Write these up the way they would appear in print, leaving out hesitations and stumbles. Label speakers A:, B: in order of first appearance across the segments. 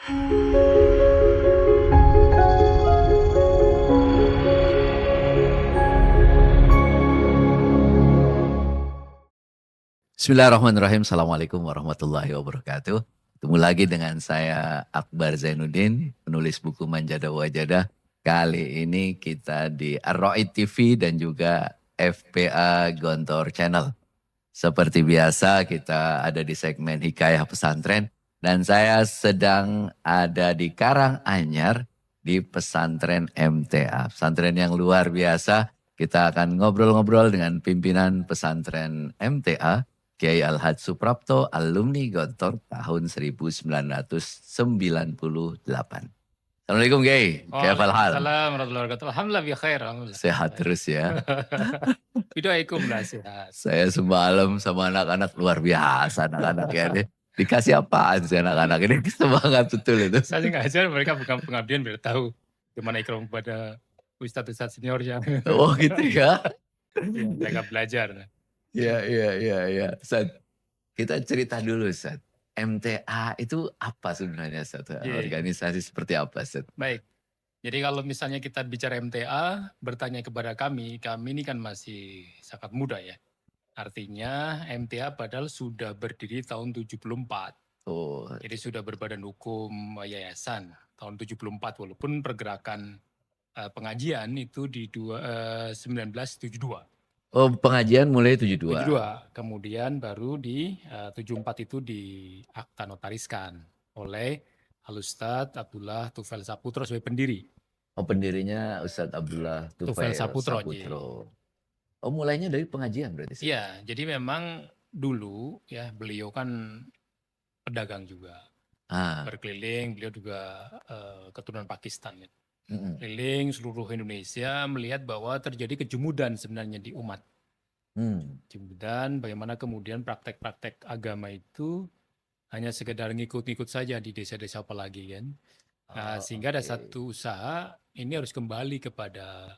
A: Bismillahirrahmanirrahim. Assalamualaikum warahmatullahi wabarakatuh. Ketemu lagi dengan saya Akbar Zainuddin, penulis buku Manjada Wajadah. Kali ini kita di Ar-Raid TV dan juga FPA Gontor Channel. Seperti biasa kita ada di segmen Hikayah Pesantren dan saya sedang ada di Karanganyar di pesantren MTA. Pesantren yang luar biasa. Kita akan ngobrol-ngobrol dengan pimpinan pesantren MTA. Kiai Al-Hadj Suprapto, alumni Gontor tahun 1998. Assalamualaikum Kiai, kaya hal?
B: Waalaikumsalam warahmatullahi wabarakatuh. Alhamdulillah bi khair. Alhamdulillah.
A: Sehat terus ya.
B: Bidaikumlah sehat.
A: Saya semalam sama anak-anak luar biasa anak-anak ya. Dikasih apaan sih anak-anak ini, semangat betul itu.
B: Saya ngajar mereka bukan pengabdian biar tahu gimana ikram pada ustadz-ustadz seniornya.
A: Oh gitu ya.
B: Ya, mereka belajar.
A: Iya. Ustadz, kita cerita dulu Ustadz. MTA itu apa sebenarnya Ustadz? Organisasi seperti apa Ustadz?
B: Baik, jadi kalau misalnya kita bicara MTA, bertanya kepada kami ini kan masih sangat muda ya. Artinya MTA padahal sudah berdiri tahun 74.
A: Oh.
B: Jadi sudah berbadan hukum yayasan tahun 74 walaupun pergerakan pengajian itu di 1972.
A: Oh, pengajian mulai 72.
B: 72. Kemudian baru di 74 itu diakta notariskan oleh Al-Ustadz Abdullah Tufail Saputro sebagai pendiri.
A: Oh, pendirinya Ustadz Abdullah Tufail Saputro. Oh, mulainya dari pengajian berarti?
B: Iya, jadi memang dulu ya beliau kan pedagang juga. Berkeliling, beliau juga keturunan Pakistan ya. Keliling seluruh Indonesia melihat bahwa terjadi kejumudan sebenarnya di umat. Kejumudan, bagaimana kemudian praktek-praktek agama itu hanya sekedar ngikut-ngikut saja di desa-desa apalagi kan. Nah, sehingga ada satu usaha ini harus kembali kepada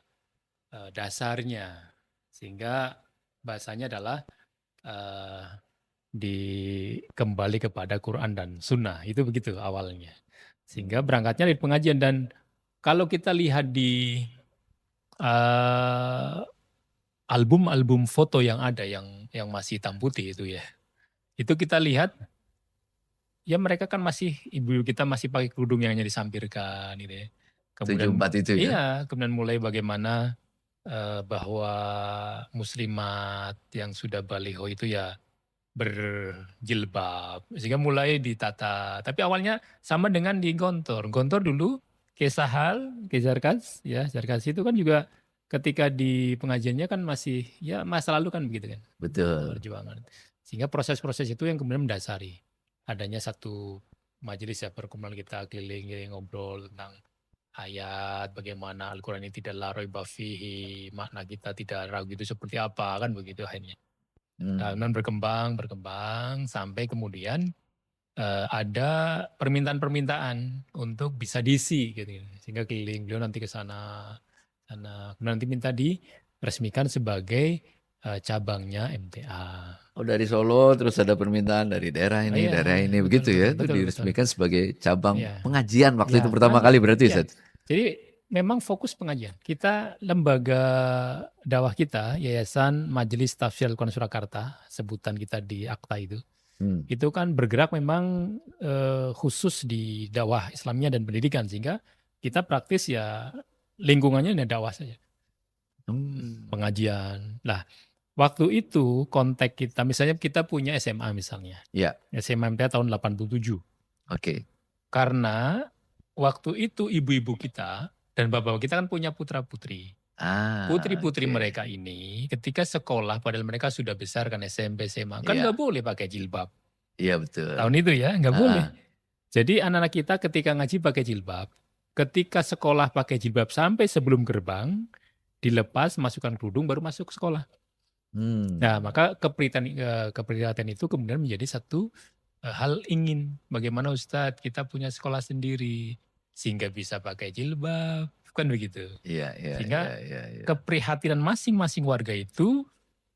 B: dasarnya. Sehingga bahasanya adalah kembali kepada Quran dan Sunnah. Itu begitu awalnya. Sehingga berangkatnya dari pengajian. Dan kalau kita lihat di album-album foto yang ada yang masih hitam putih itu ya, itu kita lihat ya mereka kan masih, ibu kita masih pakai kerudung yang hanya disampirkan gitu ya.
A: Kemudian 74 itu ya?
B: Iya, kemudian mulai bagaimana bahwa muslimat yang sudah baliho itu ya berjilbab, sehingga mulai ditata. Tapi awalnya sama dengan di Gontor. Gontor dulu Kesahal, Kezarkas, ya Zarkas itu kan juga ketika di pengajiannya kan masih ya masa lalu kan begitu kan.
A: Betul.
B: Perjuangan. Sehingga proses-proses itu yang kemudian mendasari adanya satu majelis ya, perkumpulan kita keliling ngobrol tentang ayat, bagaimana Al-Quran ini tidak la raiba fihi, makna kita tidak ragu itu seperti apa kan begitu akhirnya. Dan berkembang sampai kemudian ada permintaan-permintaan untuk bisa diisi gitu. Sehingga keliling beliau nanti ke sana, nanti minta diresmikan sebagai cabangnya MTA.
A: Oh, dari Solo terus ada permintaan dari daerah ini, daerah ini, begitu ya, itu diresmikan sebagai cabang pengajian waktu itu pertama kali berarti Ustadz?
B: Jadi memang fokus pengajian. Kita lembaga dakwah kita, Yayasan Majelis Tafsir Al-Quran Surakarta, sebutan kita di akta itu. Itu kan bergerak memang khusus di dakwah Islamnya dan pendidikan, sehingga kita praktis ya lingkungannya dakwah saja. Pengajian. Nah, waktu itu kontak kita, misalnya kita punya SMA misalnya.
A: Iya.
B: SMA MTA tahun 87.
A: Oke.
B: Karena waktu itu ibu-ibu kita dan bapak kita kan punya putra-putri. Putri-putri mereka ini ketika sekolah padahal mereka sudah besar kan SMP, SMA. Kan nggak boleh pakai jilbab.
A: Iya betul.
B: Tahun itu ya nggak boleh. Jadi anak-anak kita ketika ngaji pakai jilbab. Ketika sekolah pakai jilbab sampai sebelum gerbang. Dilepas, masukkan kerudung baru masuk sekolah. Nah maka keprihatinan itu kemudian menjadi satu hal ingin. Bagaimana Ustadz kita punya sekolah sendiri. Sehingga bisa pakai jilbab. Kan begitu. Sehingga keprihatinan masing-masing warga itu,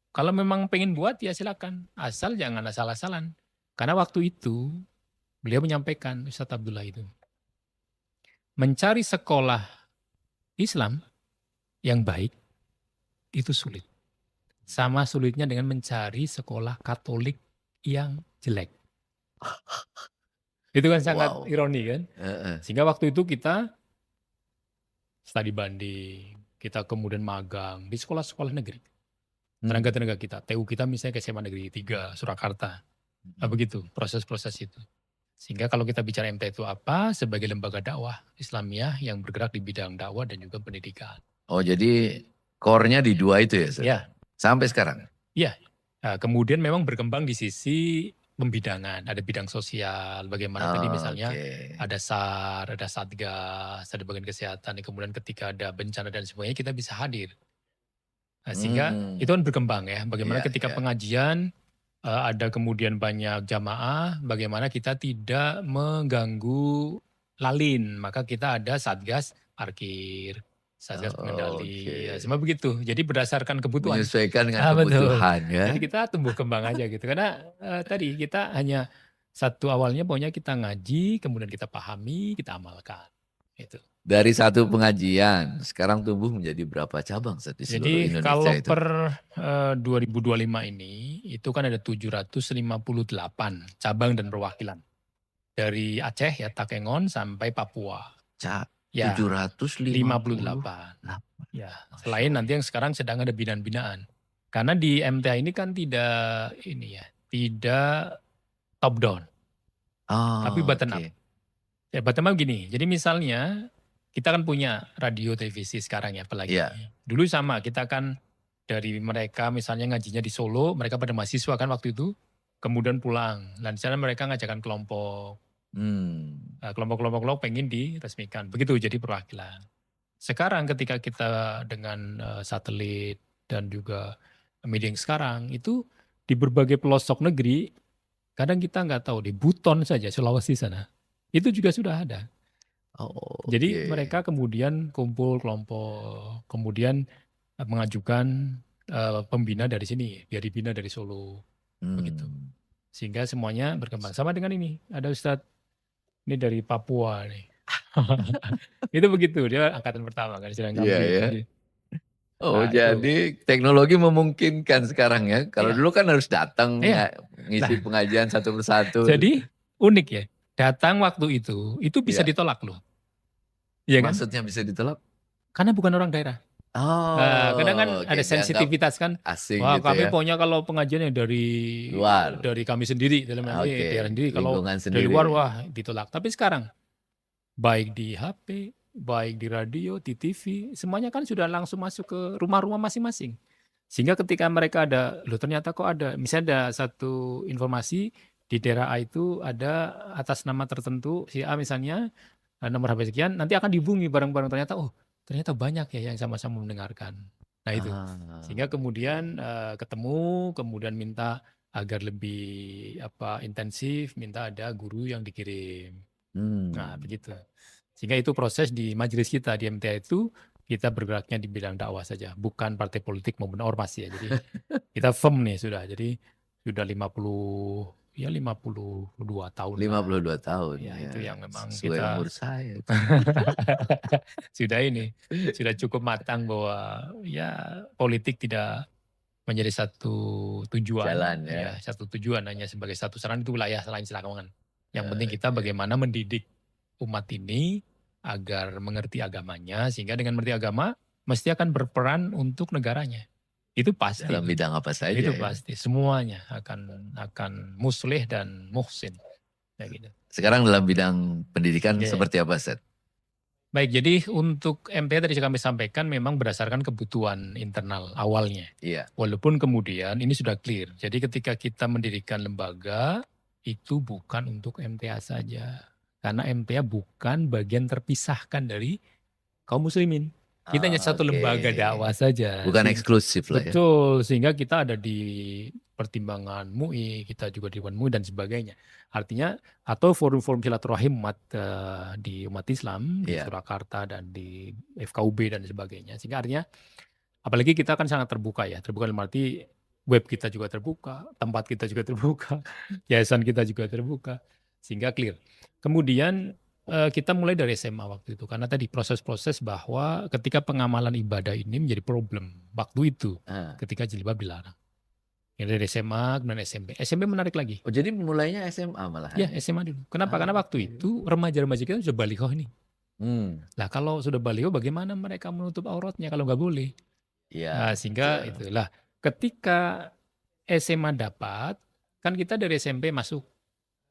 B: kalau memang pengen buat ya silakan, asal jangan asal-asalan. Karena waktu itu beliau menyampaikan, Ustadz Abdullah itu, mencari sekolah Islam yang baik itu sulit. Sama sulitnya dengan mencari sekolah Katolik yang jelek. Itu kan sangat
A: Wow.
B: ironi kan? Sehingga waktu itu kita studi banding, kita kemudian magang di sekolah-sekolah negeri. Tenaga-tenaga kita, TU kita misalnya ke SMA Negeri 3 Surakarta. Begitu proses-proses itu. Sehingga kalau kita bicara MTA itu apa? Sebagai lembaga dakwah Islamiyah yang bergerak di bidang dakwah dan juga pendidikan.
A: Oh, jadi core-nya di dua itu ya, Ustaz?
B: Ya.
A: Sampai sekarang?
B: Iya. Nah, kemudian memang berkembang di sisi pembidangan. Ada bidang sosial, bagaimana tadi misalnya ada SAR, ada Satgas, ada bagian kesehatan. Kemudian ketika ada bencana dan sebagainya kita bisa hadir. Nah, sehingga itu kan berkembang ya. Bagaimana ketika pengajian ada kemudian banyak jamaah, bagaimana kita tidak mengganggu lalin. Maka kita ada Satgas parkir, Satgas pengendali, ya, semua begitu. Jadi berdasarkan kebutuhan.
A: Menyesuaikan dengan kebutuhan ya.
B: Jadi kita tumbuh kembang aja gitu. Karena tadi kita hanya satu awalnya pokoknya kita ngaji, kemudian kita pahami, kita amalkan. Itu.
A: Dari satu pengajian, sekarang tumbuh menjadi berapa cabang di seluruh
B: Jadi
A: Indonesia
B: kalau
A: itu?
B: per 2025 ini, itu kan ada 758 cabang dan perwakilan. Dari Aceh ya, Takengon sampai Papua. Ya, 758. Ya, selain nanti yang sekarang sedang ada binaan-binaan. Karena di MTA ini kan tidak tidak top down. Tapi bottom up. Ya, bottom up gini. Jadi misalnya kita kan punya radio televisi sekarang ya apalagi. Dulu sama, kita kan dari mereka misalnya ngajinya di Solo, mereka pada mahasiswa kan waktu itu, kemudian pulang. Dan di sana mereka ngajakan kelompok. Kelompok-kelompok pengen diresmikan. Begitu jadi perwakilan. Sekarang ketika kita dengan satelit dan juga media yang sekarang, itu di berbagai pelosok negeri, kadang kita nggak tahu, di Buton saja, Sulawesi sana, itu juga sudah ada. Jadi mereka kemudian kumpul kelompok, kemudian mengajukan pembina dari sini, biar dibina dari Solo, begitu. Sehingga semuanya berkembang. Sama dengan ini, ada Ustadz ini dari Papua nih. Itu begitu, dia angkatan pertama kan sedang ngambil.
A: Jadi teknologi memungkinkan sekarang ya. Kalau dulu kan harus datang ngisi pengajian satu persatu.
B: Jadi unik ya, datang waktu itu bisa ditolak loh.
A: Iya kan? Maksudnya bisa ditolak?
B: Karena bukan orang daerah. Kadang kan ada sensitivitas kan.
A: Asing
B: wah
A: gitu
B: kami
A: ya.
B: pokoknya kalau pengajian yang dari
A: luar,
B: dari kami sendiri, dalam daerah sendiri. Kalau dari luar wah ditolak. Tapi sekarang baik di HP, baik di radio, di TV, semuanya kan sudah langsung masuk ke rumah-rumah masing-masing. Sehingga ketika mereka ada, loh ternyata kok ada, misalnya ada satu informasi di daerah A itu ada atas nama tertentu, si A misalnya, nomor HP sekian, nanti akan dihubungi bareng-bareng, ternyata banyak ya yang sama-sama mendengarkan. Nah itu, sehingga kemudian ketemu, kemudian minta agar lebih intensif, minta ada guru yang dikirim. Nah begitu. Sehingga itu proses di majelis kita di MTA itu, kita bergeraknya di bidang dakwah saja, bukan partai politik maupun ormas ya. Jadi kita firm nih sudah, jadi sudah 52 tahun.
A: 52 tahun.
B: Ya, itu yang memang
A: sesuai
B: kita
A: umur saya.
B: sudah cukup matang bahwa ya politik tidak menjadi satu tujuan.
A: Jalan ya.
B: Satu tujuan hanya sebagai satu saran, itu wilayah selain silakan. Yang penting kita bagaimana mendidik umat ini agar mengerti agamanya, sehingga dengan mengerti agama mesti akan berperan untuk negaranya. Itu pasti.
A: Dalam bidang apa saja.
B: Itu pasti. Semuanya akan muslih dan muhsin. Gitu.
A: Sekarang dalam bidang pendidikan seperti apa, Set?
B: Baik, jadi untuk MTA tadi kami sampaikan memang berdasarkan kebutuhan internal awalnya. Walaupun kemudian ini sudah clear. Jadi ketika kita mendirikan lembaga, itu bukan untuk MTA saja. Karena MTA bukan bagian terpisahkan dari kaum muslimin. Kita hanya satu lembaga dakwah saja.
A: Bukan eksklusif lah ya.
B: Betul, sehingga kita ada di pertimbangan MUI, kita juga di Dewan MUI dan sebagainya. Artinya, atau forum-forum silaturahim di umat Islam, di Surakarta dan di FKUB dan sebagainya. Sehingga artinya, apalagi kita kan sangat terbuka ya. Terbuka dalam arti web kita juga terbuka, tempat kita juga terbuka, yayasan kita juga terbuka. Sehingga clear. Kemudian Kita mulai dari SMA waktu itu karena tadi proses-proses bahwa ketika pengamalan ibadah ini menjadi problem waktu itu ketika jilbab dilarang. Ya dari SMA kemudian SMP. SMP menarik lagi.
A: Oh jadi mulainya SMA malah?
B: Ya SMA dulu. Kenapa? Karena waktu itu remaja-remaja kita sudah balighoh nih. Lah kalau sudah balighoh bagaimana mereka menutup auratnya kalau nggak boleh? Nah, sehingga itulah ketika SMA dapat kan kita dari SMP masuk.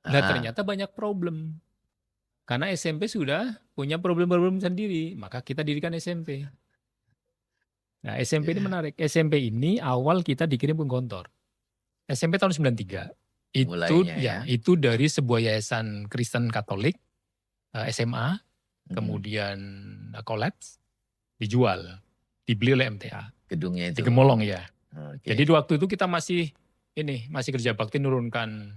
B: Nah ternyata banyak problem. Karena SMP sudah punya problem-problem sendiri, maka kita dirikan SMP. Nah SMP ini menarik. SMP ini awal kita dikirim ke Gontor. SMP tahun 93. Itu
A: mulainya,
B: itu dari sebuah yayasan Kristen Katolik SMA, kemudian kolaps, dijual, dibeli oleh MTA.
A: Gedungnya itu.
B: Di Gemolong ya. Jadi waktu itu kita masih kerja bakti nurunkan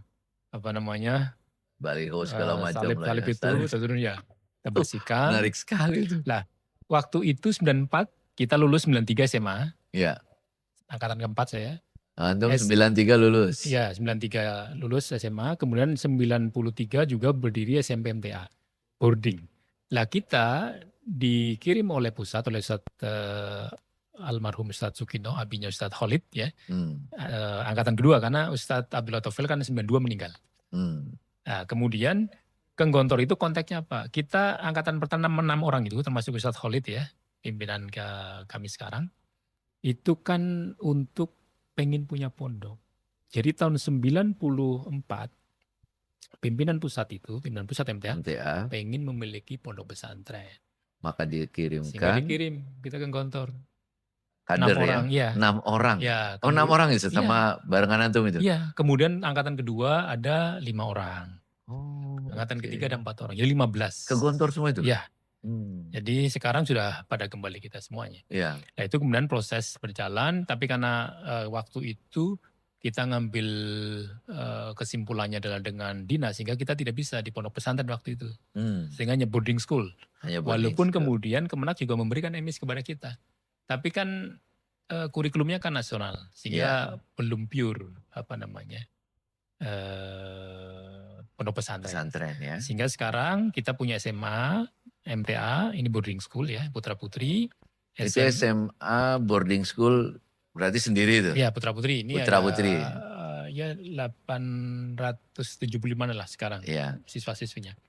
A: baliho segala macam
B: salib itu tentunya kita bersihkan.
A: Menarik sekali itu.
B: Lah, waktu itu 94 kita lulus 93 SMA.
A: Iya.
B: Angkatan keempat saya.
A: Antum 93 lulus.
B: Iya, 93 lulus SMA, kemudian 93 juga berdiri SMP MTA. Boarding. Lah kita dikirim oleh pusat oleh Ustadz almarhum Ustadz Sukino, abinya Ustadz Khalid ya. Angkatan kedua karena Ustadz Abdullah Tofel kan 92 meninggal. Nah, kemudian ke Gontor itu konteksnya apa? Kita angkatan pertama 6 orang itu termasuk Ustadz Khalid ya, pimpinan kami sekarang. Itu kan untuk pengen punya pondok. Jadi tahun 94 pimpinan pusat MTA pengen memiliki pondok pesantren.
A: Maka dikirimkan.
B: Sehingga dikirim kita ke Gontor.
A: Kader 6 orang ya? 6 orang? Ya, 6 orang itu sama barengan antum itu?
B: Iya, kemudian angkatan kedua ada 5 orang. Angkatan ketiga ada 4 orang, jadi 15.
A: Ke Gontor semua itu?
B: Iya. Jadi sekarang sudah pada kembali kita semuanya.
A: Iya.
B: Nah itu kemudian proses berjalan, tapi karena waktu itu kita ngambil kesimpulannya adalah dengan dinas, sehingga kita tidak bisa di pondok pesantren waktu itu. Sehingga hanya boarding school. Walaupun kemudian Kemenak juga memberikan emis kepada kita. Tapi kan kurikulumnya kan nasional, sehingga belum pure pondok pesantren
A: ya.
B: Sehingga sekarang kita punya SMA, MTA, ini boarding school ya, Putra Putri.
A: Itu SMA boarding school berarti sendiri itu?
B: Iya, Putra Putri. Ini
A: Putra Putri.
B: Ya 875 lah sekarang siswa-siswinya.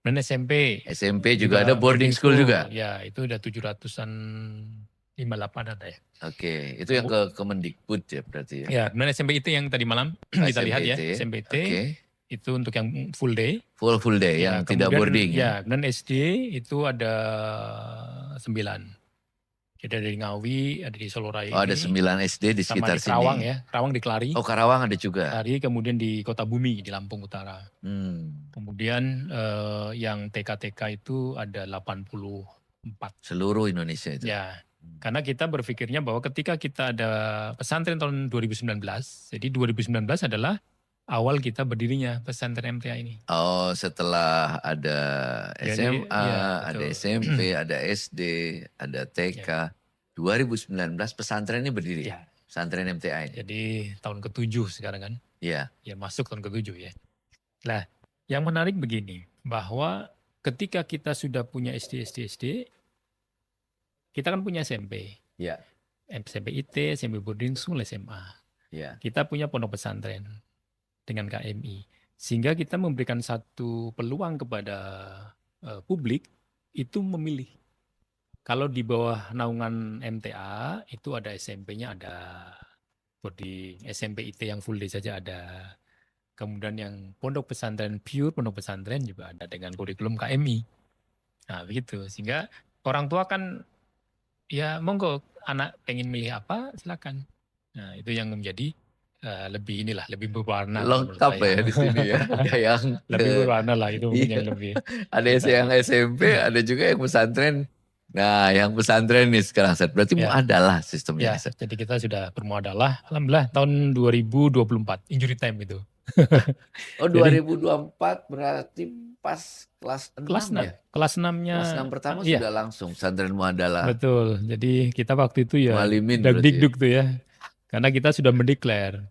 B: Dan SMP.
A: SMP juga ada boarding school juga?
B: Ya, itu udah 700-an 58 ada ya.
A: Oke, itu yang ke Kemendikbud ya berarti ya?
B: Ya, kemudian SMP itu yang tadi malam kita lihat ya, SMPT. Itu untuk yang full day.
A: Full day yang tidak boarding
B: ya. Dan SD itu ada 9. Jadi ada di Ngawi, ada di Soloraya.
A: Oh, ada 9 SD di sekitar sini.
B: Karawang ya, Karawang di Kelari.
A: Oh, Karawang ada juga.
B: Kelari, kemudian di Kota Bumi di Lampung Utara. Kemudian yang TK-TK itu ada 84.
A: Seluruh Indonesia itu.
B: Ya. Karena kita berpikirnya bahwa ketika kita ada pesantren tahun 2019, jadi 2019 adalah awal kita berdirinya pesantren MTA ini.
A: Oh, setelah ada SMA, ada SMP, ada SD, ada TK. 2019 pesantren ini berdiri. Ya. Pesantren MTA ini.
B: Jadi tahun ke-7 sekarang kan.
A: Iya.
B: Ya masuk tahun ke-7 ya. Nah, yang menarik begini, bahwa ketika kita sudah punya SD, kita kan punya SMP.
A: Iya.
B: SMP IT, SMP boarding school, SMA.
A: Iya.
B: Kita punya pondok pesantren dengan KMI. Sehingga kita memberikan satu peluang kepada publik itu memilih. Kalau di bawah naungan MTA itu ada SMP-nya ada boarding, SMP IT yang full day saja ada. Kemudian yang pondok pesantren pure, pondok pesantren juga ada dengan kurikulum KMI. Nah begitu, sehingga orang tua kan ya monggo anak pengen milih apa silakan. Nah itu yang menjadi lebih berwarna.
A: Lengkap ya di sini ya. Yang
B: lebih berwarna lah itu mungkin yang lebih.
A: Ada yang SMP, ada juga yang pesantren. Nah yang pesantren nih sekarang Set, berarti muadalah sistemnya.
B: Ya, jadi kita sudah bermuadalah, alhamdulillah tahun 2024, injury time itu.
A: Oh 2024 berarti pas kelas 6 ya?
B: Kelas 6-nya.
A: Kelas 6 pertama sudah langsung pesantren muadalah.
B: Betul, jadi kita waktu itu ya dagdikduk tuh ya. Karena kita sudah mendeklar.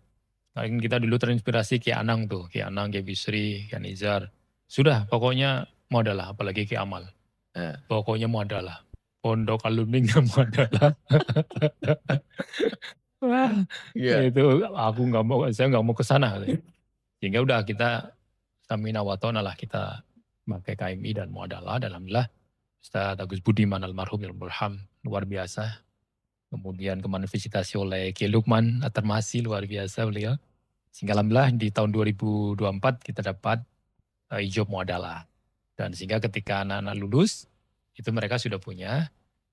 B: Kita dulu terinspirasi Ki Anang tuh, Ki Anang, Ki Bisri, Ki Nizar. Sudah pokoknya Muadalah, apalagi Ki Amal.
A: Eh.
B: Pokoknya muadalah. Pondok alumni nggak muadalah. Wah,
A: Iya.
B: itu aku nggak mau, saya nggak mau ke sana. Sehingga udah kita samina wa ta'na lah, kita pakai KMI dan muadalah. Dan alhamdulillah Ustaz Agus Budiman almarhum Ilmuham luar biasa. Kemudian kemarin visitasi oleh Kiai Lukman At-Tarmasi, luar biasa beliau. Sehingga alhamdulillah di tahun 2024 kita dapat ijob muadalah. Dan sehingga ketika anak-anak lulus, itu mereka sudah punya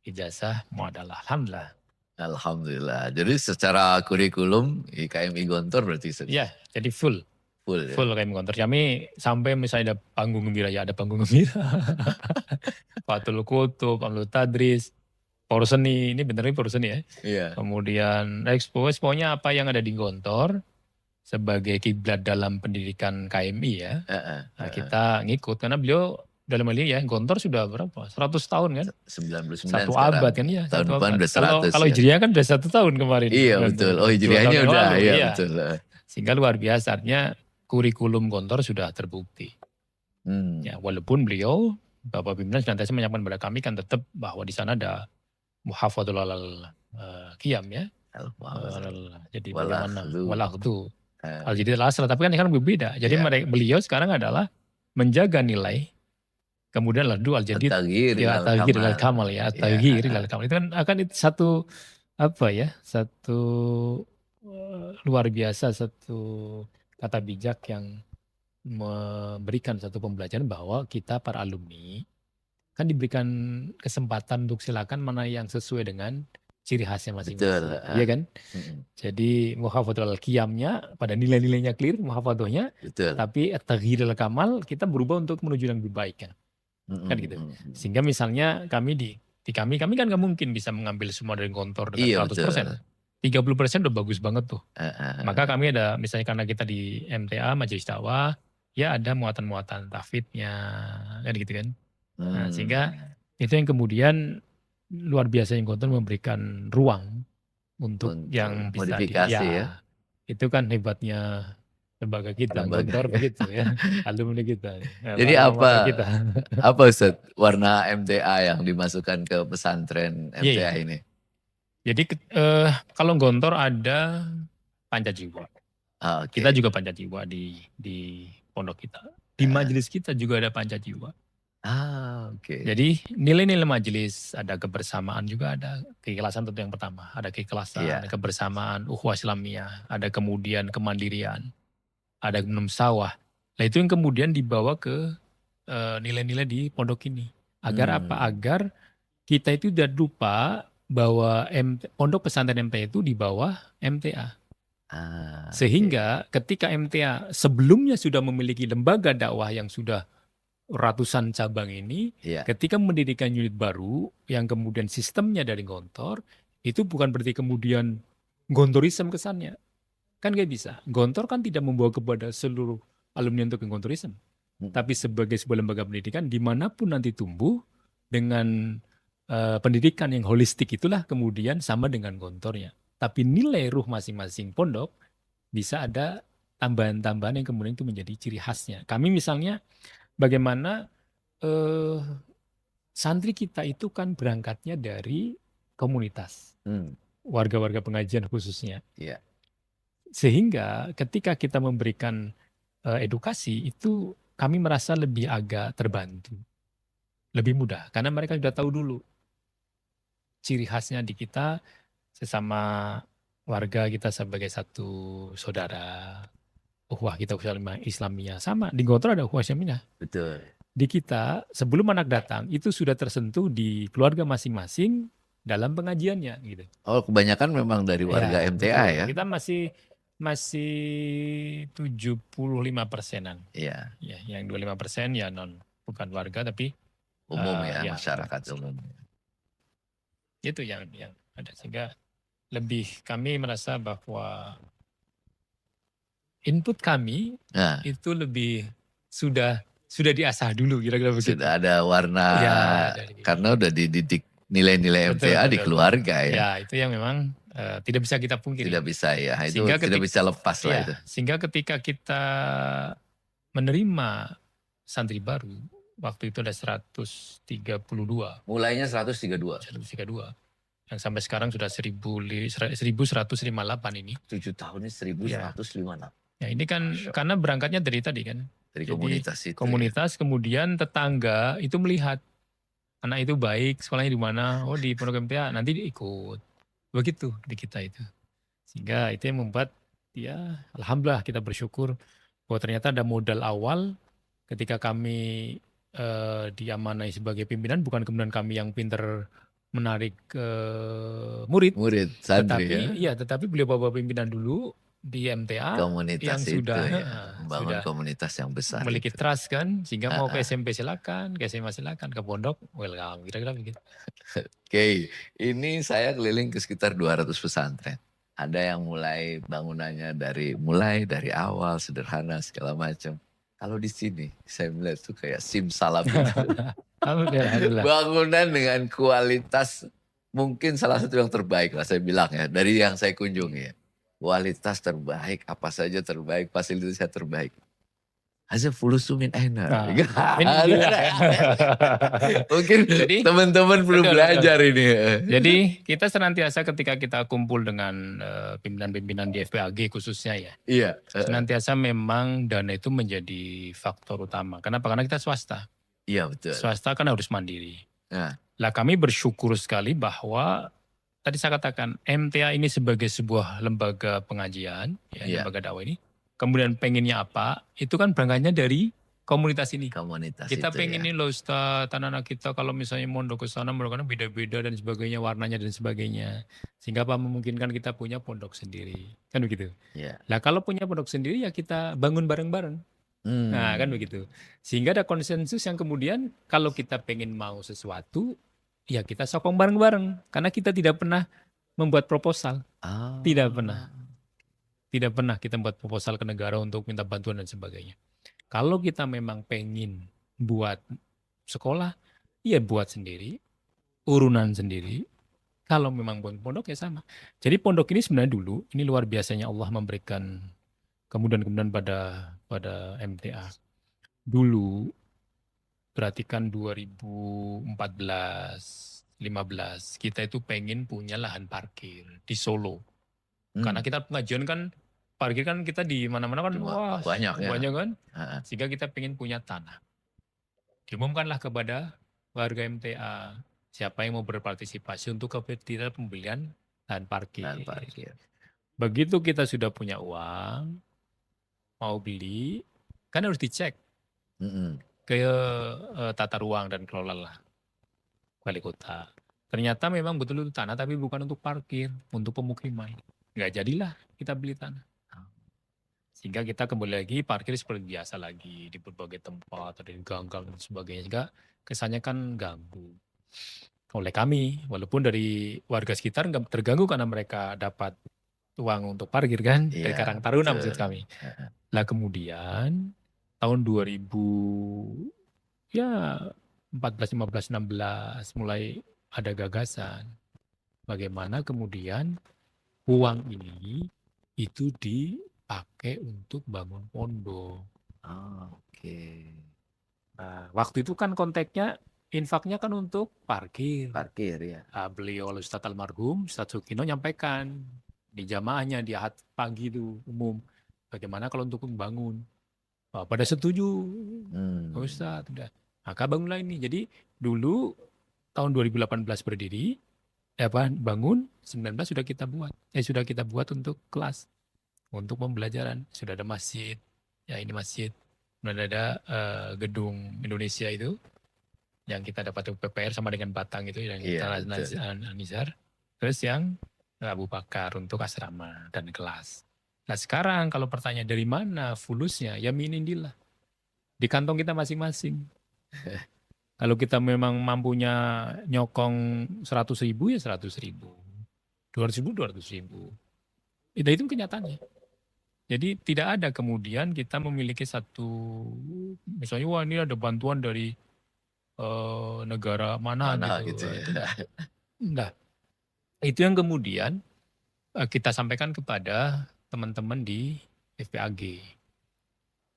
B: ijazah muadalah. Alhamdulillah.
A: Alhamdulillah. Jadi secara kurikulum IKMI Gontor berarti
B: Iya, jadi full.
A: Full ya?
B: Full KMI Gontor. Kami sampai misalnya ada panggung gembira, ya ada panggung gembira. Fatul Kutub, Amlul Tadris, Porseni, ini benernya Porseni ya.
A: Iya.
B: Kemudian pokoknya apa yang ada di Gontor sebagai kiblat dalam pendidikan KMI ya. Nah, kita ngikut karena beliau dalam hal ini ya Gontor sudah berapa? 100 tahun kan?
A: 99
B: Satu
A: sekarang.
B: abad kan ya.
A: Tahun depan udah 100
B: Kalau Hijriah kan udah 1 tahun kemarin.
A: Iya betul. Oh Hijriahnya udah, iya betul.
B: Sehingga luar biasa, artinya kurikulum Gontor sudah terbukti. Ya, walaupun beliau, Bapak pimpinan senantiasa menyampaikan kepada kami kan tetap bahwa di sana ada muhafadzul alal qiyam ya. Jadi bagaimana? Walaktu. Jadi asal, tapi kan berbeda. Jadi beliau sekarang adalah menjaga nilai, kemudian ladu al-jadid,
A: at-taghyir
B: ilal kamal ya, at-taghyir ilal kamal. Itu kan akan satu apa ya, satu luar biasa, satu kata bijak yang memberikan satu pembelajaran bahwa kita para alumni kan diberikan kesempatan untuk silakan mana yang sesuai dengan ciri khasnya masing-masing. Iya kan? Jadi muhafadzul qiyamnya pada nilai-nilainya clear, muhafadzahnya, tapi at-taghyir ilal kamal kita berubah untuk menuju yang lebih baik kan. Kan gitu. Sehingga misalnya kami di kami kan nggak mungkin bisa mengambil semua dari Gontor dengan 100%. 30% udah bagus banget tuh. Maka kami ada misalnya karena kita di MTA Majelis Dakwah, ya ada muatan-muatan tahfidnya kan gitu kan. Nah, sehingga itu yang kemudian luar biasa yang Gontor memberikan ruang untuk yang bisa
A: modifikasi ya.
B: Itu kan hebatnya lembaga kita, Gontor begitu ya, alumni kita.
A: Jadi apa Ustaz warna MTA yang dimasukkan ke pesantren MTA ini?
B: Jadi kalau Gontor ada Pancajiwa. Kita juga Pancajiwa di pondok kita. Di majelis kita juga ada Pancajiwa. Jadi nilai-nilai majelis, ada kebersamaan juga, ada keikhlasan tentu yang pertama. Ada keikhlasan, ada kebersamaan, ukhuwah Islamiyah, ada kemudian kemandirian, ada minum sawah. Nah itu yang kemudian dibawa ke nilai-nilai di pondok ini. Agar apa? Agar kita itu tidak lupa bahwa pondok pesantren MTA itu di bawah MTA. Sehingga ketika MTA sebelumnya sudah memiliki lembaga dakwah yang sudah ratusan cabang ini, ketika mendirikan unit baru yang kemudian sistemnya dari Gontor, itu bukan berarti kemudian Gontorisme kesannya. Kan gak bisa. Gontor kan tidak membawa kepada seluruh alumni untuk Gontorisme. Tapi sebagai sebuah lembaga pendidikan, dimanapun nanti tumbuh dengan pendidikan yang holistik itulah kemudian sama dengan Gontornya. Tapi nilai ruh masing-masing pondok bisa ada tambahan-tambahan yang kemudian itu menjadi ciri khasnya. Kami misalnya bagaimana santri kita itu kan berangkatnya dari komunitas. Warga-warga pengajian khususnya. Sehingga ketika kita memberikan edukasi itu kami merasa lebih agak terbantu. Lebih mudah karena mereka sudah tahu dulu ciri khasnya di kita sesama warga kita sebagai satu saudara. Ukhuwah kita Islamiyah sama di Gontor ada ukhuwah Islamiyah.
A: Betul.
B: Di kita sebelum anak datang itu sudah tersentuh di keluarga masing-masing dalam pengajiannya gitu.
A: Oh kebanyakan memang dari warga MTA ya?
B: Kita masih 75%-an.
A: Iya.
B: Ya, yang 25% ya bukan warga tapi
A: umum masyarakat umum.
B: Itu yang ada, sehingga lebih kami merasa bahwa input kami itu lebih sudah diasah dulu kira-kira begitu.
A: Sudah ada warna karena udah dididik nilai-nilai MTA di keluarga ya.
B: Ya itu yang memang tidak bisa kita pungkiri.
A: Tidak bisa ya, itu tidak bisa lepas lah itu.
B: Sehingga ketika kita menerima santri baru, waktu itu ada 132.
A: Mulainya 132.
B: 132. Yang sampai sekarang sudah 1158 ini.
A: 7 tahun ini 1158.
B: Ya ini kan karena berangkatnya dari tadi kan.
A: Dari
B: Jadi,
A: komunitas itu.
B: komunitas kemudian tetangga itu melihat anak itu baik, sekolahnya di mana, oh di Pondok MTA, nanti dia ikut. Begitu di kita itu. Sehingga itu yang membuat ya alhamdulillah kita bersyukur bahwa ternyata ada modal awal ketika kami diamanai sebagai pimpinan, bukan kemudian kami yang pinter menarik murid,
A: santri
B: tetapi beliau bapak pimpinan dulu di MTA
A: komunitas
B: yang
A: itu
B: sudah
A: membangun komunitas yang besar
B: memiliki
A: itu.
B: trust kan, sehingga mau ke SMP silakan, ke SMA silakan, ke pondok welcome, kira-kira begitu.
A: Oke, ini saya keliling ke sekitar 200 pesantren. Ada yang mulai bangunannya dari awal sederhana segala macam. Kalau di sini saya melihat tuh kayak simsalabim. Bangunan dengan kualitas mungkin salah satu yang terbaik lah saya bilang ya. Dari yang saya kunjungi ya. Kualitas terbaik, apa saja terbaik, fasilitasnya terbaik. Hasil fulusu min aina. Mungkin teman-teman perlu belajar ini.
B: Jadi kita senantiasa ketika kita kumpul dengan pimpinan-pimpinan di FPAG khususnya ya.
A: Iya.
B: Senantiasa memang dana itu menjadi faktor utama. Kenapa? Karena kita swasta.
A: Iya betul.
B: Swasta kan harus mandiri. Lah kami bersyukur sekali bahwa tadi saya katakan MTA ini sebagai sebuah lembaga pengajian, lembaga dakwah ini. Kemudian pengennya apa, itu kan berangkatnya dari komunitas ini. Kita pengen nih loh Ustaz, anak-anak kita kalau misalnya mondok ke sana, mereka beda-beda dan sebagainya, warnanya dan sebagainya. Sehingga apa memungkinkan kita punya pondok sendiri. Kan begitu. Nah kalau punya pondok sendiri ya kita bangun bareng-bareng. Nah kan begitu. Sehingga ada konsensus yang kemudian kalau kita pengen mau sesuatu, ya kita sokong bareng-bareng. Karena kita tidak pernah membuat proposal. Tidak pernah. Tidak pernah kita buat proposal ke negara untuk minta bantuan dan sebagainya. Kalau kita memang pengen buat sekolah, ya buat sendiri, urunan sendiri. Kalau memang buat pondok ya sama. Jadi pondok ini sebenarnya dulu, ini luar biasanya Allah memberikan kemudahan-kemudahan pada MTA. Dulu, perhatikan 2014-15, kita itu pengen punya lahan parkir di Solo. Karena kita pengajian kan, parkir kan kita di mana-mana kan banyak kan. Sehingga kita pengen punya tanah. Diumumkanlah kepada warga MTA siapa yang mau berpartisipasi untuk kepentingan pembelian lahan parkir. Begitu kita sudah punya uang, mau beli, kan harus dicek ke tata ruang dan kelola wali kota. Ternyata memang betul itu tanah tapi bukan untuk parkir, untuk pemukiman. Nggak jadilah kita beli tanah. Sehingga kita kembali lagi parkir seperti biasa lagi di berbagai tempat, ada di gang-gang dan sebagainya. Sehingga kesannya kan ganggu oleh kami. Walaupun dari warga sekitar nggak terganggu karena mereka dapat uang untuk parkir kan. Dari Karang Taruna maksud kami. Lah kemudian tahun 2014, 15, 16 mulai ada gagasan. Bagaimana kemudian uang ini itu dipakai untuk bangun pondok. Nah, waktu itu kan konteksnya infaknya kan untuk parkir. Beliau Ustaz almarhum Ustaz Sukino nyampaikan di jamaahnya di Ahad pagi itu umum. Bagaimana kalau untuk membangun? Pada setuju. Ustaz udah. Maka bangunlah ini. Jadi dulu tahun 2018 berdiri. Bangun 19 sudah kita buat untuk kelas, untuk pembelajaran. Sudah ada masjid, ya ini masjid. Kemudian ada gedung Indonesia itu yang kita dapat PPR sama dengan Batang itu yang kita Nizar. Terus yang Abu Bakar untuk asrama dan kelas. Nah sekarang kalau pertanyaan dari mana fulusnya, ya minindillah di kantong kita masing-masing. Kalau kita memang mampunya nyokong 100.000 ya 100.000. 200.000, 200.000. Itu kenyataannya. Jadi tidak ada kemudian kita memiliki satu, misalnya wah ini ada bantuan dari negara mana gitu. Nah, itu yang kemudian kita sampaikan kepada teman-teman di FPAG.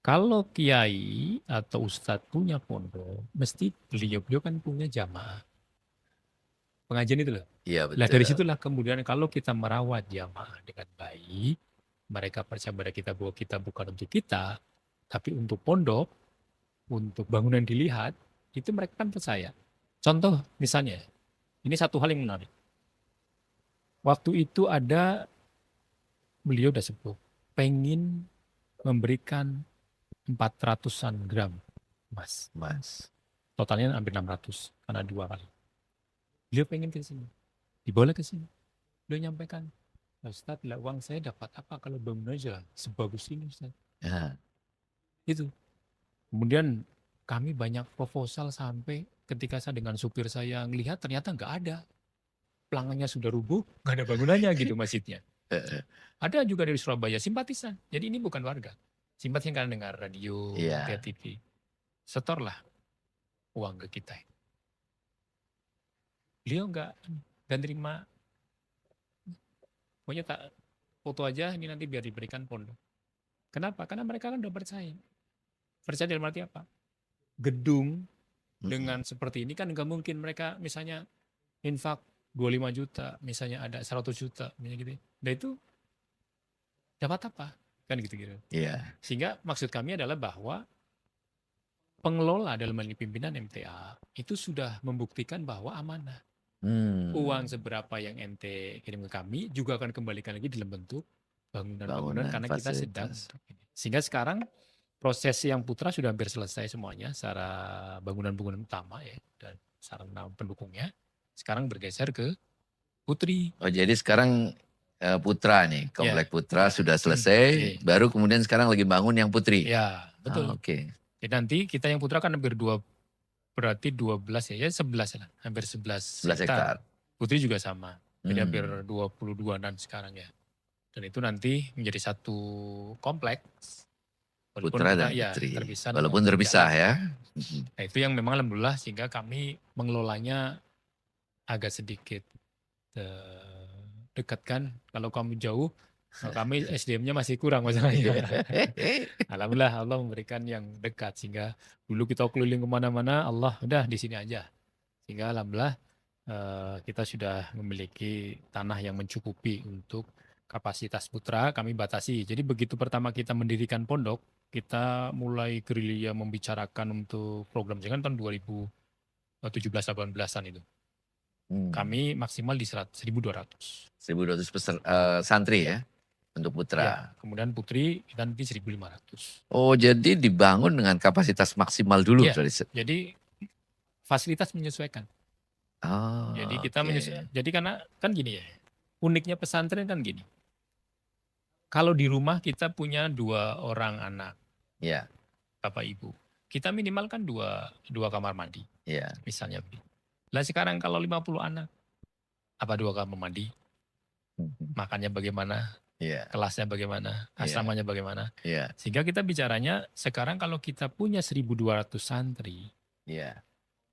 B: Kalau kiai atau ustadz punya pondok, mesti beliau-beliau kan punya jamaah. Pengajian itu loh.
A: Iya
B: Lah dari
A: betul.
B: situlah kemudian kalau kita merawat jamaah dengan baik, mereka percaya pada kita bahwa kita bukan untuk kita, tapi untuk pondok, untuk bangunan dilihat, itu mereka kan percaya. Contoh misalnya, ini satu hal yang menarik. Waktu itu ada beliau udah sepuh, pengen memberikan 400-an gram emas. Totalnya hampir 600 karena 2 kali. Beliau pengen ke sini, dibawa ke sini. Beliau nyampaikan, Ustaz, lah uang saya dapat apa kalau bangun aja sebagus ini Ustaz.
A: Ya.
B: Itu. Kemudian kami banyak proposal sampai ketika saya dengan supir saya ngelihat ternyata nggak ada. Pelangannya sudah rubuh, nggak ada bangunannya gitu masjidnya. Ada juga dari Surabaya simpatisan. Jadi ini bukan warga. Simpatisan karena dengar radio, lihat TV. Setorlah uang ke kita. Beliau nggak terima. Pokoknya tak foto aja ini nanti biar diberikan pondok. Kenapa? Karena mereka kan udah percaya. Percaya dalam arti apa? Gedung dengan seperti ini kan nggak mungkin mereka misalnya infak 25 juta, misalnya ada 100 juta, misalnya gitu. Nah itu dapat apa? Kan gitu-gitu.
A: Iya.
B: Sehingga maksud kami adalah bahwa pengelola dalam hal ini pimpinan MTA itu sudah membuktikan bahwa amanah. Uang seberapa yang ente kirim ke kami juga akan kembalikan lagi dalam bentuk bangunan-bangunan karena kita sedang. Sehingga sekarang proses yang putra sudah hampir selesai semuanya secara bangunan-bangunan utama ya dan sarana pendukungnya. Sekarang bergeser ke putri.
A: Oh jadi sekarang putra nih, komplek putra sudah selesai, baru kemudian sekarang lagi bangun yang putri.
B: Ya betul.
A: Oke.
B: Jadi nanti kita yang putra kan hampir berarti 12 ya 11 lah, hampir 11 hektar. Putri juga sama, jadi hampir 22-an sekarang ya. Dan itu nanti menjadi satu kompleks.
A: Putra dan putri, walaupun terpisah ya.
B: Nah itu yang memang alhamdulillah sehingga kami mengelolanya agak sedikit dekat kan. Kalau kamu jauh, kami SDM-nya masih kurang masalahnya. Alhamdulillah Allah memberikan yang dekat sehingga dulu kita keliling kemana-mana Allah udah di sini aja. Sehingga alhamdulillah kita sudah memiliki tanah yang mencukupi untuk kapasitas putra kami batasi. Jadi begitu pertama kita mendirikan pondok, kita mulai gerilya membicarakan untuk program jangan tahun 2017-18an itu. Kami maksimal di 1.200.
A: 1.200 santri ya untuk putra.
B: Ya, kemudian putri kita nanti 1.500.
A: Oh jadi dibangun dengan kapasitas maksimal dulu.
B: Ya, jadi fasilitas menyesuaikan.
A: Oh,
B: jadi kita menyesuaikan. Jadi karena kan gini ya, uniknya pesantren kan gini. Kalau di rumah kita punya 2 orang anak,
A: ya,
B: bapak ibu, kita minimal kan dua kamar mandi,
A: ya,
B: misalnya. Lah sekarang kalau 50 anak, apa 2 kamar mandi? Makannya bagaimana? Kelasnya bagaimana? Asramanya bagaimana? Sehingga kita bicaranya sekarang kalau kita punya 1.200 santri,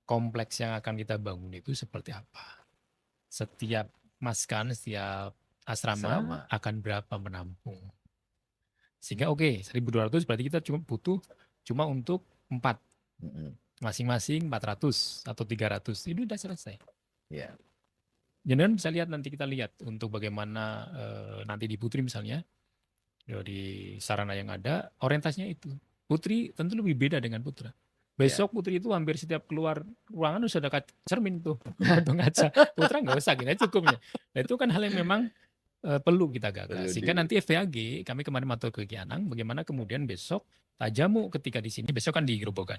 B: kompleks yang akan kita bangun itu seperti apa? Setiap maskan, setiap asrama akan berapa menampung. Sehingga 1.200 berarti kita cuma butuh untuk 4. Masing-masing 400 atau 300. Itu udah selesai. Jangan bisa lihat nanti kita lihat untuk bagaimana nanti di putri misalnya di sarana yang ada orientasinya itu. Putri tentu lebih beda dengan putra. Besok putri itu hampir setiap keluar ruangan sudah ada cermin tuh untuk ngaca. Putra nggak usah gini cukupnya. Nah itu kan hal yang memang perlu kita gagas. Sehingga nanti FVAG kami kemarin matur ke Ki Anang bagaimana kemudian besok tajamu ketika di sini besok kan di Gerobogan.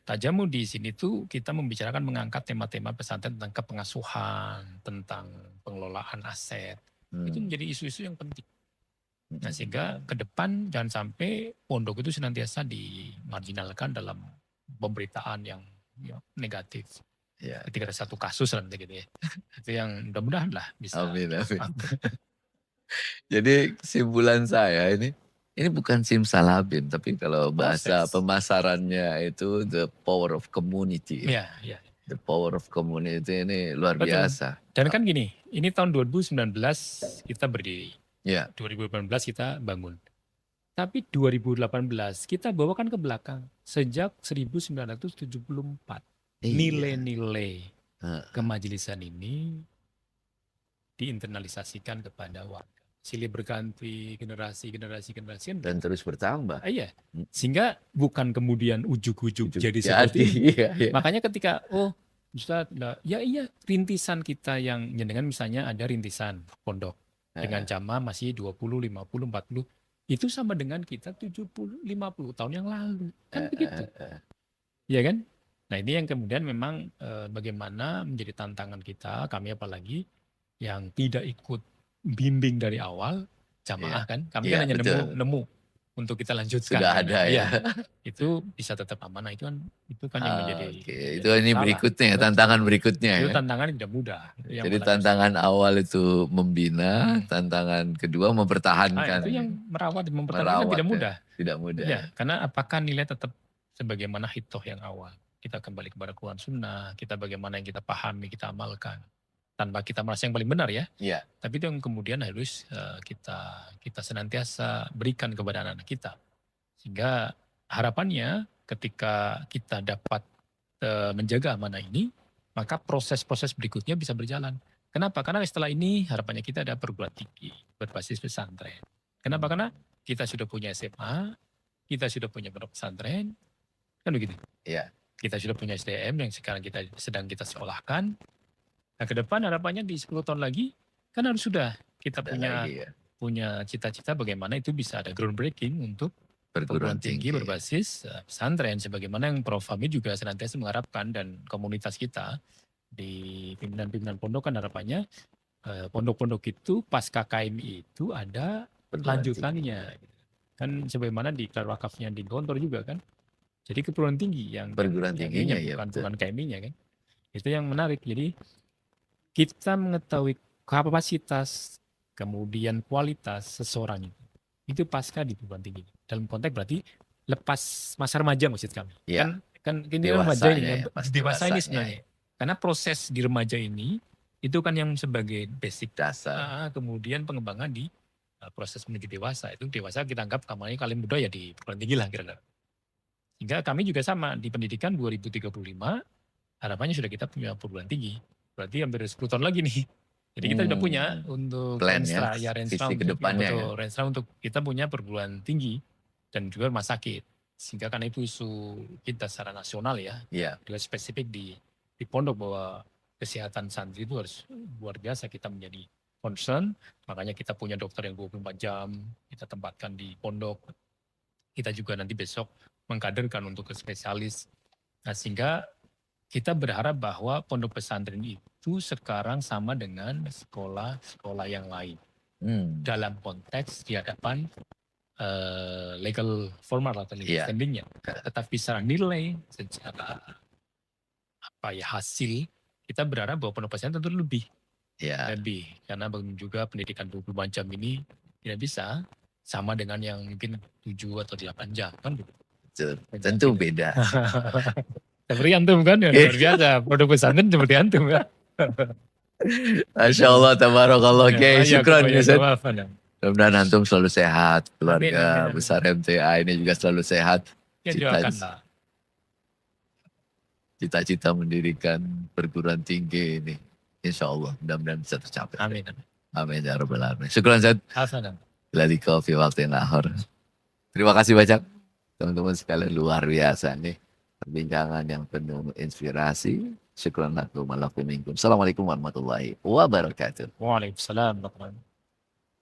B: Tajamu di sini tuh kita membicarakan mengangkat tema-tema pesantren tentang kepengasuhan, tentang pengelolaan aset. Itu menjadi isu-isu yang penting. Nah sehingga ke depan jangan sampai pondok itu senantiasa dimarginalkan dalam pemberitaan yang negatif. Ketika ada satu kasus nanti gitu ya. Itu yang mudah-mudahan lah bisa.
A: Amin. Jadi kesimpulan saya ini bukan simsalabim, tapi kalau bahasa pemasarannya itu the power of community. The power of community ini luar biasa.
B: Dan kan gini, ini tahun 2019 kita berdiri. 2018 kita bangun. Tapi 2018 kita bawakan ke belakang sejak 1974.
A: Iya.
B: Nilai-nilai kemajelisan ini diinternalisasikan kepada warga. Silih berganti generasi kan.
A: Dan terus bertambah.
B: Iya. Sehingga bukan kemudian ujuk-ujuk jadi seperti ini.
A: Iya.
B: Makanya ketika Ustaz, ya iya rintisan kita yang dengan misalnya ada rintisan pondok dengan jamaah masih 20, 50, 40. Itu sama dengan kita 70, 50 tahun yang lalu. Kan begitu. Iya kan? Nah ini yang kemudian memang bagaimana menjadi tantangan kita, kami apalagi yang tidak ikut bimbing dari awal, jamaah kan. Kami kan hanya nemu untuk kita lanjutkan.
A: Sudah ada ya.
B: Itu bisa tetap amanah, itu kan yang menjadi.
A: Itu ini berikutnya, tantangan berikutnya.
B: Itu tantangan tidak mudah.
A: Jadi tantangan awal itu membina, tantangan kedua mempertahankan.
B: Itu yang merawat dan mempertahankan tidak mudah.
A: Tidak mudah.
B: Ya, karena apakah nilai tetap sebagaimana hitoh yang awal. Kita kembali kepada Quran Sunnah, kita bagaimana yang kita pahami, kita amalkan. Tanpa kita merasa yang paling benar ya.
A: Iya.
B: Tapi itu yang kemudian harus kita senantiasa berikan kepada anak-anak kita. Sehingga harapannya ketika kita dapat menjaga amanah ini, maka proses-proses berikutnya bisa berjalan. Kenapa? Karena setelah ini harapannya kita ada perguruan tinggi berbasis pesantren. Kenapa? Karena kita sudah punya SMA, kita sudah punya pondok pesantren, kan begitu.
A: Iya.
B: Kita sudah punya SDM yang sekarang sedang kita sekolahkan. Nah ke depan harapannya di 10 tahun lagi kan harus sudah kita punya cita-cita bagaimana itu bisa ada groundbreaking untuk perguruan tinggi berbasis pesantren. Sebagaimana yang Prof. Hamid juga senantiasa mengharapkan dan komunitas kita di pimpinan-pimpinan pondok kan harapannya pondok-pondok itu pasca KMI itu ada lanjutannya. Kan sebagaimana di Ikrar Wakafnya di Gontor juga kan. Jadi keperluan tinggi yang
A: perguruan tingginya ya,
B: bukan KMI-nya kan. Itu yang menarik. Jadi kita mengetahui kapasitas kemudian kualitas seseorang itu pasca di perguruan tinggi. Dalam konteks berarti lepas masa remaja maksud kami.
A: Ya.
B: Kan ini remaja ini dewasa ini sebenarnya. Karena proses di remaja ini itu kan yang sebagai basic
A: dasar.
B: Kemudian pengembangan di proses menuju dewasa. Itu dewasa kita anggap kamarnya kalian muda ya di perguruan tinggi lah kira-kira. Sehingga kami juga sama di pendidikan 2035 harapannya sudah kita punya perguruan tinggi. Berarti hampir 10 tahun lagi nih. Jadi kita sudah punya untuk
A: Renstra
B: Renstra untuk kita punya perguruan tinggi dan juga rumah sakit. Sehingga karena itu isu kita secara nasional ya. Juga spesifik di pondok bahwa kesehatan santri itu harus luar biasa kita menjadi concern. Makanya kita punya dokter yang 24 jam kita tempatkan di pondok. Kita juga nanti besok mengkaderkan untuk ke spesialis. Nah sehingga kita berharap bahwa pondok pesantren itu sekarang sama dengan sekolah-sekolah yang lain. Dalam konteks di hadapan legal formal atau legal standingnya. Tetapi secara nilai, secara hasil, kita berharap bahwa pondok pesantren tentu lebih. Lebih. Karena juga pendidikan 24 jam ini tidak bisa sama dengan yang mungkin 7 atau 8 jam. Kan gitu.
A: Tentu beda.
B: Seperti antum kan, ya luar biasa. Produk pesantren seperti antum kan.
A: Masya Allah, tabarakallah. Syukran. Mudah-mudahan antum selalu sehat. Keluarga besar MTA ini juga selalu sehat. Cita-cita mendirikan perguruan tinggi ini. Insya Allah, mudah-mudahan bisa tercapai.
B: Amin.
A: Amin ya Rabbal Alamin. Syukran Zat. Ladika fi waktin akhir. Terima kasih banyak. Teman-teman sekalian luar biasa nih. Perbincangan yang penuh inspirasi. Syukran lakum. Assalamualaikum warahmatullahi wabarakatuh.
B: Waalaikumsalam.